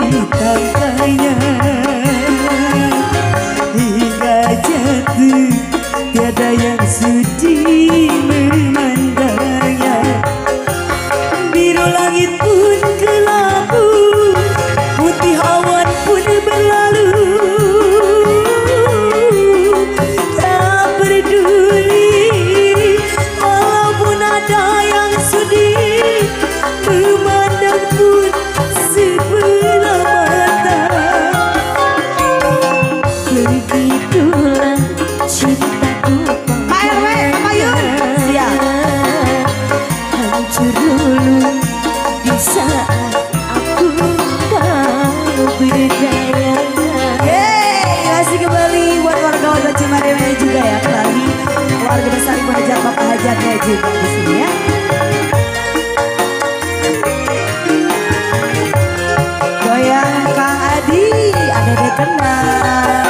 tangkainya hingga jatuh tiada yang sudi memandangnya. Biru langit pun kelabu, putih awan pun berlalu, tak peduli walaupun ada yang sudi memandang pun sebelah mata. Begitulah cintaku hancur dulu di saat aku kau berdaya. Kasih kembali buat warga-warga Cimarewe juga ya, kembali keluarga besar Ibu Hajat Bapak Hajatnya juga di sini ya. Goyang Kang Adi, ada dek kenal.